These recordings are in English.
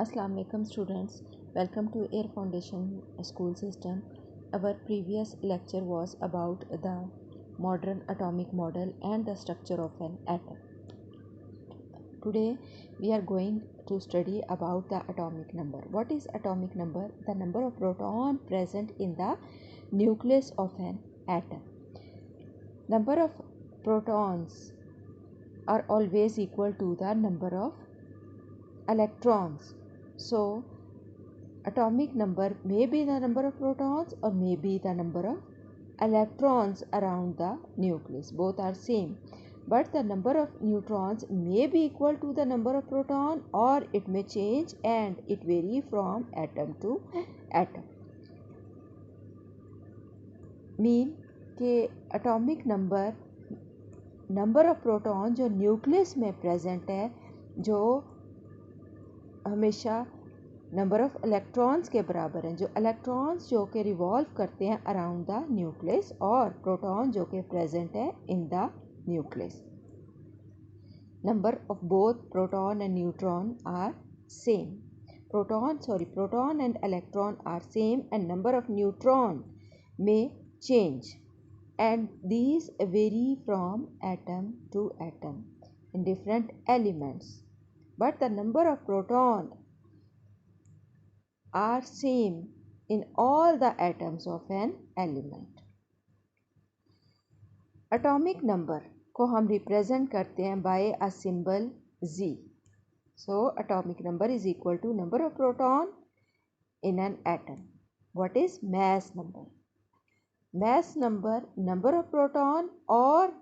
Assalamu alaikum students, welcome to Air Foundation School System. Our previous lecture was about the modern atomic model and the structure of an atom. Today we are going to study about the atomic number. What is atomic number? The number of proton present in the nucleus of an atom. Number of protons are always equal to the number of electrons. So atomic number may be the number of protons or may be the number of electrons around the nucleus. Both are same. But the number of neutrons may be equal to the number of proton, or it may change and it vary from atom to atom. Mean के atomic number of proton जो nucleus में present है, जो हमेशा number of electrons के बराबर हैं, जो इलेक्ट्रॉन्स जो कि रिवॉल्व करते हैं अराउंड द न्यूक्लियस, और प्रोटॉन जो कि प्रेजेंट है in the nucleus. Number of both proton and neutron are same. proton and electron are same, and number of neutron may change, and these vary from atom to atom in different elements, but the number of proton are same in all the atoms of an element. Atomic number को हम represent करते हैं by a symbol Z. So atomic number is equal to number of proton in an atom. What is mass number? Mass number, number of proton or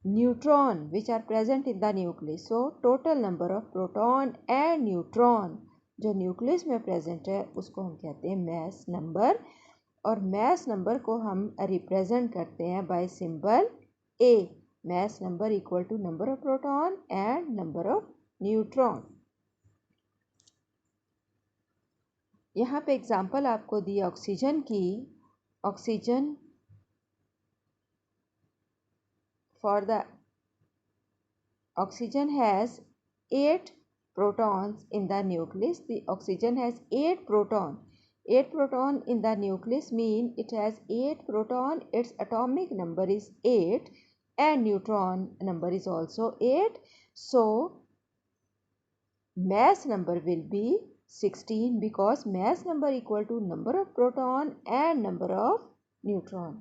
neutron which are present in the nucleus. So total number of proton and neutron जो nucleus में present है उसको हम कहते हैं mass number, और mass number को हम रिप्रेजेंट करते हैं by symbol A. Mass number equal to number of proton and number of neutron. यहाँ पे एग्जांपल आपको दी ऑक्सीजन की. Oxygen for the oxygen has 8 protons in the nucleus. The oxygen has 8 proton. 8 proton in the nucleus mean it has 8 proton. Its atomic number is 8 and neutron number is also 8. So mass number will be 16, because mass number equal to number of proton and number of neutron.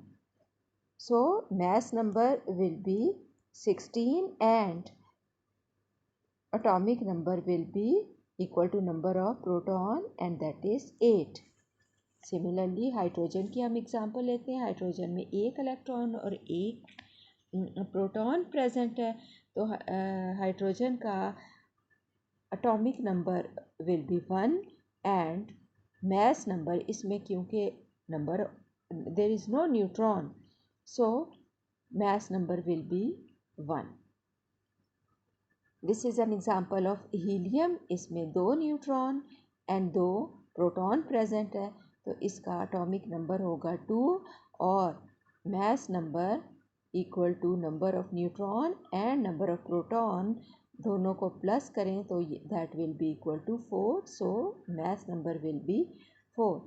So mass number will be 16 and atomic number will be equal to number of proton, and that is 8. Similarly hydrogen की हम example लेते हैं. Hydrogen में एक electron और एक proton present है, तो हाइड्रोजन का atomic number will be 1 and mass number, इसमें क्योंकि number there is no neutron, so mass number will be 1. This is an example of helium. इसमें 2 न्यूट्रॉन एंड 2 प्रोटॉन प्रेजेंट है, तो इसका एटॉमिक नंबर होगा 2 और mass number equal to number of neutron and number of proton, दोनों को plus करें तो that will be equal to 4. So mass number will be 4.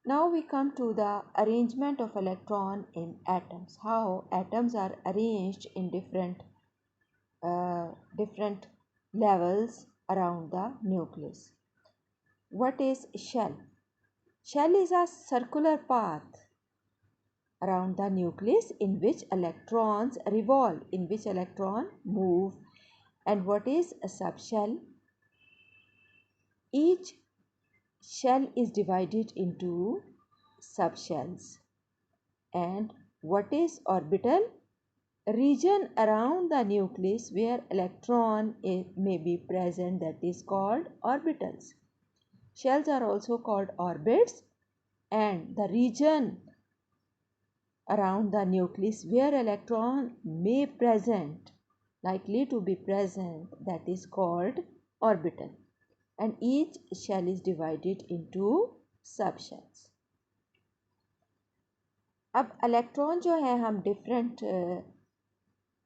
Now we come to the arrangement of electron in atoms. How atoms are arranged in different levels around the nucleus. What is shell? Shell is a circular path around the nucleus in which electrons revolve, in which electrons move. And what is a subshell? Each shell is divided into subshells. And what is orbital? Region around the nucleus where electron may be present, that is called orbitals. Shells are also called orbits, and the region around the nucleus where electron may present, likely to be present, that is called orbital, and each shell is divided into subshells. अब electron जो है हम different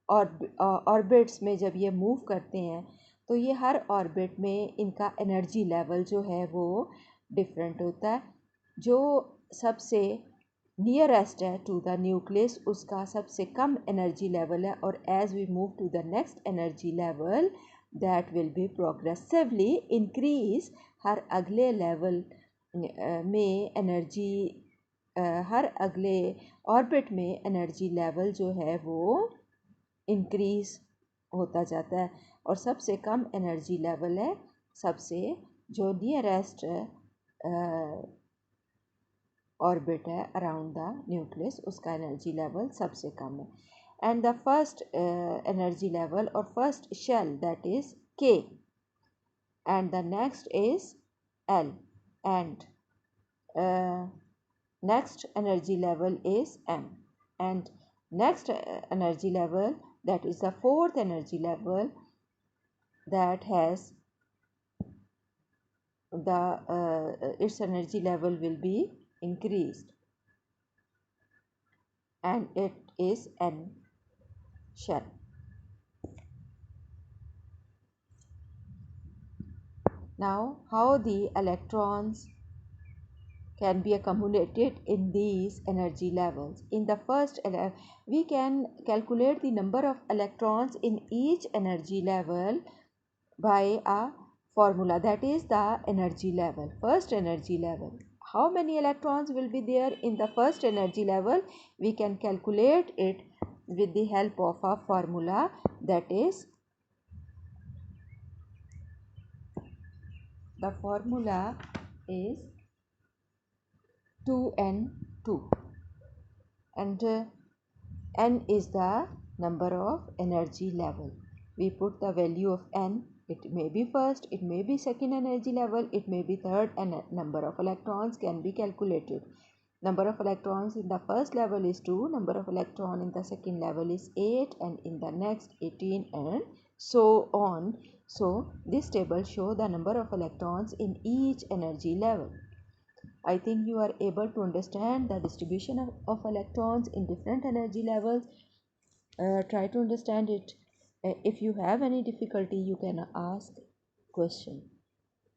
orbits में जब ये move करते हैं तो ये हर ऑर्बिट में इनका एनर्जी लेवल जो है वो डिफरेंट होता है। जो सबसे नियरेस्ट है टू द न्यूक्लियस उसका सबसे कम एनर्जी लेवल है, और as we move to the next energy level that will be progressively increase. हर अगले लेवल में एनर्जी हर अगले ऑर्बिट में एनर्जी लेवल जो है वो इंक्रीज होता जाता है, और सबसे कम एनर्जी लेवल है सबसे जो नियरेस्ट ऑर्बिट है अराउंड द न्यूक्लियस उसका एनर्जी लेवल सबसे कम है। And the first energy level और फर्स्ट शेल दैट इज के, and the next is L, and next energy level is m, and next energy level, that is the fourth energy level, that has the its energy level will be increased, and it is n shell. Now how the electrons can be accumulated in these energy levels. In the first, we can calculate the number of electrons in each energy level by a formula, that is the energy level, first energy level. How many electrons will be there in the first energy level? We can calculate it with the help of a formula, that is the formula is 2n2, and n is the number of energy level. We put the value of n. It may be first, it may be second energy level, it may be third, and number of electrons can be calculated. Number of electrons in the first level is 2, number of electron in the second level is 8, and in the next 18, and so on. So this table shows the number of electrons in each energy level. I think you are able to understand the distribution of electrons in different energy levels. Try to understand it. If you have any difficulty, you can ask question.